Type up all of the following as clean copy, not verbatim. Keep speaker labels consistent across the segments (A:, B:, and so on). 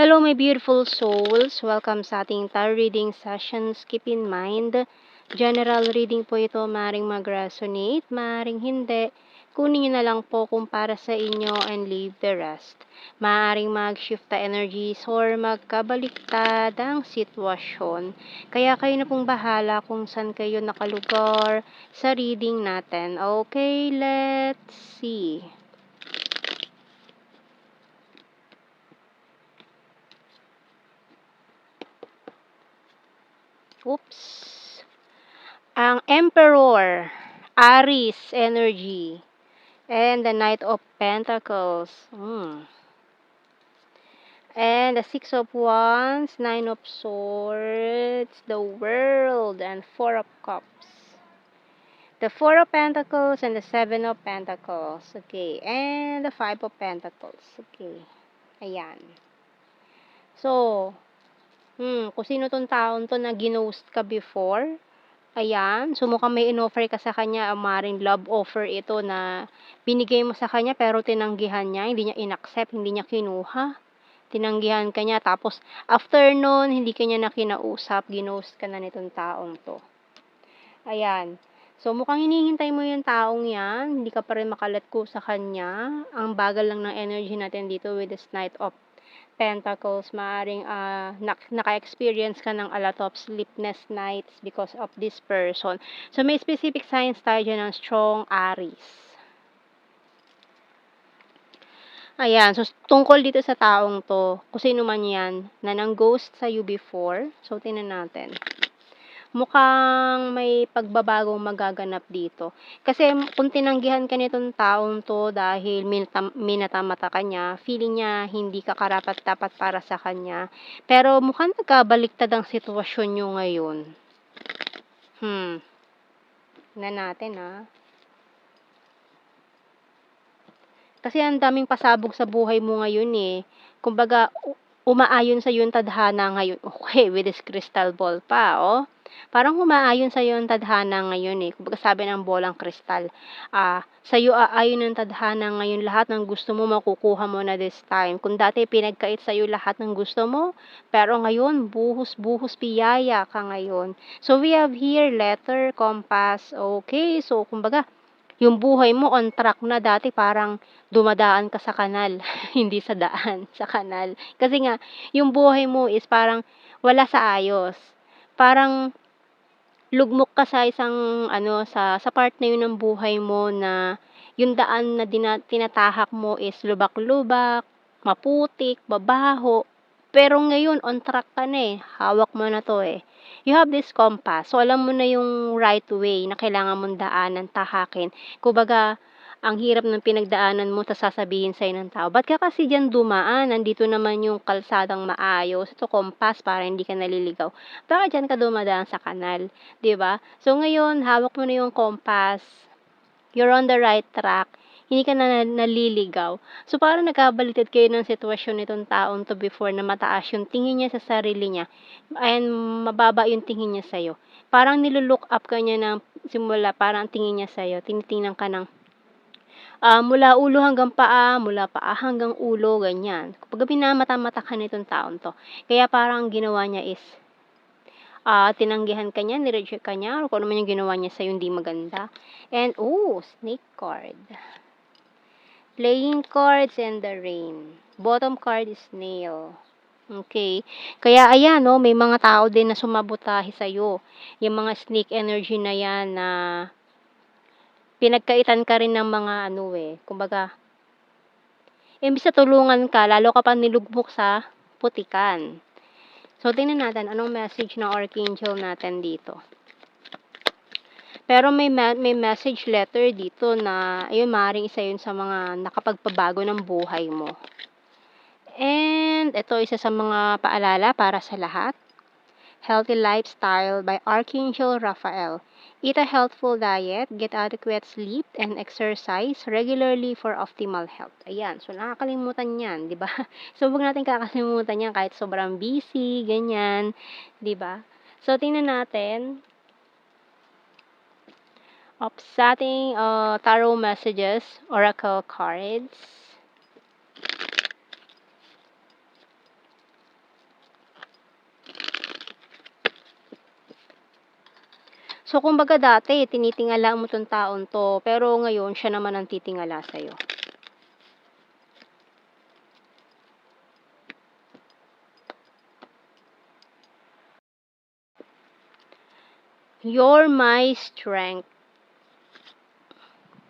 A: Hello, my beautiful souls. Welcome sa ating tarot reading sessions. Keep in mind, general reading po ito. Maring mag-resonate, maring hindi. Kunin nyo na lang po kung para sa inyo and leave the rest. Maaring mag-shift the energies or magkabaliktad ang sitwasyon. Kaya kayo na pong bahala kung saan kayo nakalugar sa reading natin. Okay, let's see. Oops. Ang Emperor, Aries energy, and the Knight of Pentacles. And the Six of Wands, Nine of Swords, the World, and Four of Cups. The Four of Pentacles and the Seven of Pentacles. Okay. And the Five of Pentacles. Okay. Ayan. So, kung sino tong taon to na ginost ka before, ayan, so mukhang may in-offer ka sa kanya, maring love offer ito na binigay mo sa kanya pero tinanggihan niya, hindi niya inaccept, hindi niya kinuha. Tinanggihan ka niya, tapos after nun, hindi ka niya na kinausap, ginost ka na nitong taong to. Ayan. So mukhang hinihintay mo yung taong yan, hindi ka pa rin makalatko sa kanya. Ang bagal lang ng energy natin dito with this Knight of Pentacles, maaring naka-experience ka ng a lot of sleepless nights because of this person. So, may specific signs tayo dyan ng strong Aries. Ayan, so tungkol dito sa taong to, kung sino man yan, na nang-ghost sa you before, so tingnan natin. Mukhang may pagbabagong magaganap dito. Kasi kung tinanggihan ka nitong taong to dahil minatamata ka niya, feeling niya hindi ka karapat-dapat para sa kanya. Pero mukhang nagkabaliktad ang sitwasyon nyo ngayon. Na natin Kasi ang daming pasabog sa buhay mo ngayon eh. Kumbaga, umaayon sa yung tadhana ngayon. Okay, with this crystal ball pa, Parang umaayon sa yung tadhana ngayon eh. Kumbaga sabi ng bolang kristal, sa iyo aayon ng tadhana ngayon, lahat ng gusto mo makukuha mo na this time. Kung dati pinagkait sa iyo lahat ng gusto mo, pero ngayon buhos-buhos piyaya ka ngayon. So we have here letter, compass. Okay, so kumbaga yung buhay mo on track na. Dati parang dumadaan ka sa kanal, hindi sa daan, sa kanal. Kasi nga, yung buhay mo is parang wala sa ayos. Parang lugmok ka sa isang sa part na yun ng buhay mo na yung daan na tinatahak mo is lubak-lubak, maputik, mabaho. Pero ngayon on track ka na hawak mo na to You have this compass. So alam mo na yung right way na kailangan mong daanan, tahakin. Kumbaga, ang hirap ng pinagdaanan mo, tas sasabihin sa'yo ng tao, ba't ka kasi dyan dumaan? Nandito naman yung kalsadang maayos. Ito, compass, para hindi ka naliligaw. Baka dyan ka dumadaan sa kanal. 'Di ba? So ngayon, hawak mo na yung compass. You're on the right track. Hindi ka na naliligaw. So parang nagkabaliktad kayo ng sitwasyon nitong taon to before na mataas yung tingin niya sa sarili niya and mababa yung tingin niya sa'yo. Parang nilulook up ka niya ng simula, parang tingin niya sa'yo. Tinitingnan ka ng mula ulo hanggang paa, mula paa hanggang ulo, ganyan. Kapag minamata-mata ka nitong taon to. Kaya parang ginawa niya is, tinanggihan ka niya, nireject ka niya, o kung ano man yung ginawa niya sa'yo hindi maganda. And, snake card. Playing cards and the rain. Bottom card is snail. Okay. Kaya ayan, may mga tao din na sumabotahe sa'yo. Yung mga snake energy na yan na pinagkaitan ka rin ng mga kumbaga, imbis na tulungan ka, lalo ka pa nilugmok sa putikan. So, tingnan natin anong message ng Archangel natin dito. Pero may message letter dito na, ayun, maaaring isa yun sa mga nakapagpabago ng buhay mo. And, ito isa sa mga paalala para sa lahat. Healthy Lifestyle by Archangel Raphael. Eat a healthful diet, get adequate sleep, and exercise regularly for optimal health. Ayan, so nakakalimutan yan, di ba? So, huwag natin kakalimutan yan kahit sobrang busy, ganyan, di ba? So, tingnan natin sa ating tarot messages, oracle cards. So, kumbaga dati tinitingala mo 'tong taong 'to, pero ngayon siya naman ang titingala sa'yo. You're my strength.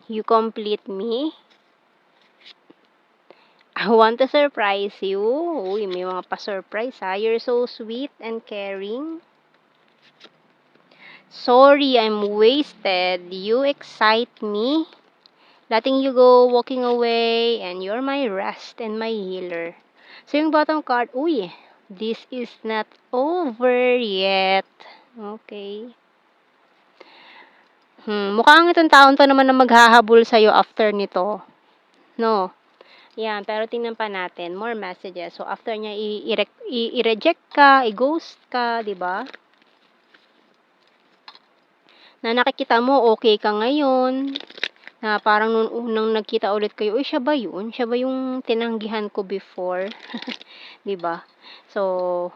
A: You complete me. I want to surprise you. Uy, may mga pa-surprise ha. You're so sweet and caring. Sorry, I'm wasted. You excite me. Letting you go, walking away, and you're my rest and my healer. So, yung bottom card, uy, this is not over yet. Okay. Mukhang itong taon to naman na maghahabol sa'yo after nito. No? Yan, pero tingnan pa natin. More messages. So, after niya i-reject ka, i-ghost ka, di ba? Na nakikita mo, okay ka ngayon. Na parang nung unang nagkita ulit kayo, uy, siya ba yun? Siya ba yung tinanggihan ko before? Di ba? So,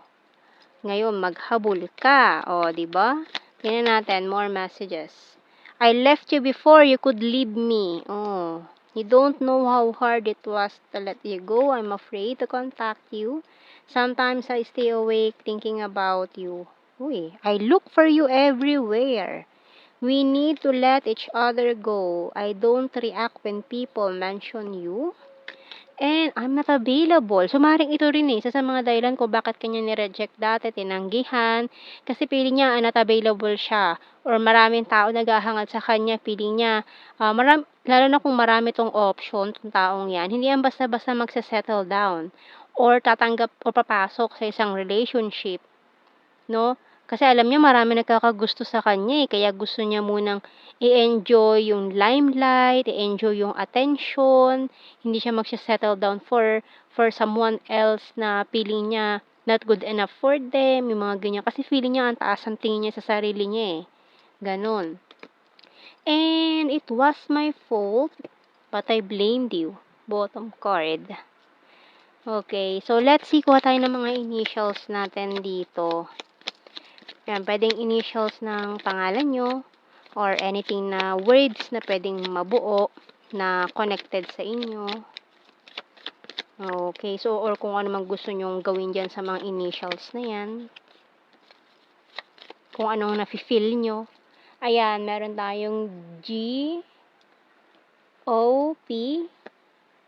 A: ngayon, maghabol ka. O, di ba? Tingnan natin, more messages. I left you before you could leave me. Oh, you don't know how hard it was to let you go. I'm afraid to contact you. Sometimes I stay awake thinking about you. Uy, I look for you everywhere. We need to let each other go. I don't react when people mention you. And I'm not available. So, maaaring ito rin isa sa mga dahilan ko bakit kanya ni-reject dati, tinanggihan. Kasi feeling niya not available siya. Or maraming tao naghahangad sa kanya. Feeling niya, lalo na kung marami tong option, tong taong yan, hindi yan basta-basta magsa-settle down. Or tatanggap o papasok sa isang relationship. No? Kasi alam niya marami nagkakagusto sa kanya eh, kaya gusto niya munang i-enjoy yung limelight, i-enjoy yung attention, hindi siya magse-settle down for someone else na feeling niya not good enough for them, yung mga ganyan. Kasi feeling niya ang taas ang tingin niya sa sarili niya eh. Ganon. And it was my fault, but I blamed you. Bottom card. Okay, so let's see kuha tayo ng mga initials natin dito. Yan, pwedeng initials ng pangalan nyo or anything na words na pwedeng mabuo na connected sa inyo. Okay, so or kung ano man gusto nyong gawin dyan sa mga initials na yan. Kung anong nafe-feel nyo. Ayan, meron tayong G, O, P,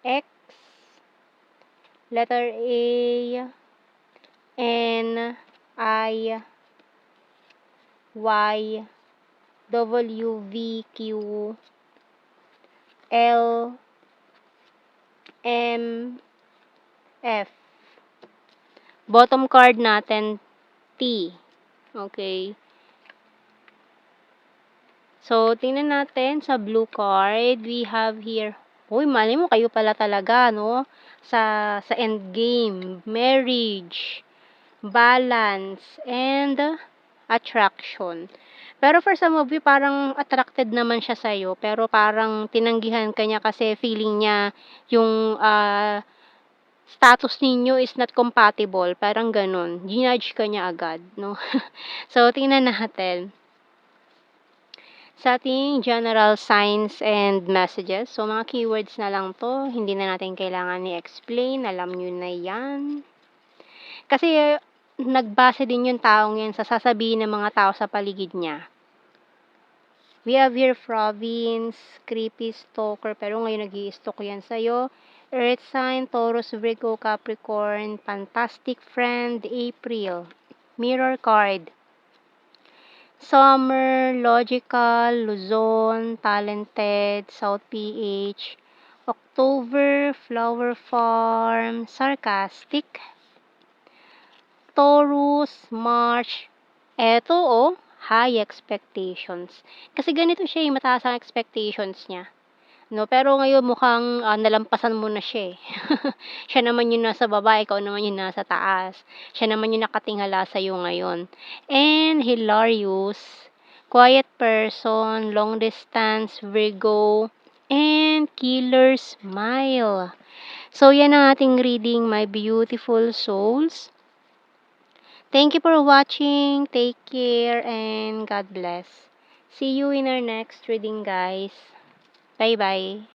A: X, letter A, N, I, Y, W, V, Q, L, M, F. Bottom card natin, T. Okay. So, tingnan natin sa blue card. We have here, uy, mali mo, kayo pala talaga, no? Sa end game, marriage, balance, and attraction. Pero for some of you, parang attracted naman siya sa'yo, pero parang tinanggihan ka niya kasi feeling niya yung status ninyo is not compatible. Parang ganun. Ginudge ka niya agad, no? So, tingnan natin. Sa ating general signs and messages. So, mga keywords na lang to. Hindi na natin kailangan i-explain. Alam nyo na yan. Kasi, nagbase din yung taong yan sa sasabihin ng mga tao sa paligid niya. We have here province, creepy, stalker, pero ngayon nag-i-stalk yan sa'yo. Earth sign, Taurus, Virgo, Capricorn, fantastic friend, April. Mirror card. Summer, logical, Luzon, talented, South PH. October, flower farm, sarcastic. Taurus, March. Eto oh, high expectations. Kasi ganito siya, mataas ang expectations niya. No, pero ngayon mukhang nalampasan mo na siya eh. Siya naman yung nasa baba, ikaw naman yung nasa taas. Siya naman yung nakatingala sa iyo ngayon. And hilarious, quiet person, long distance, Virgo, and killer smile. So yan ang ating reading, my beautiful souls. Thank you for watching. Take care and God bless. See you in our next reading, guys. Bye-bye.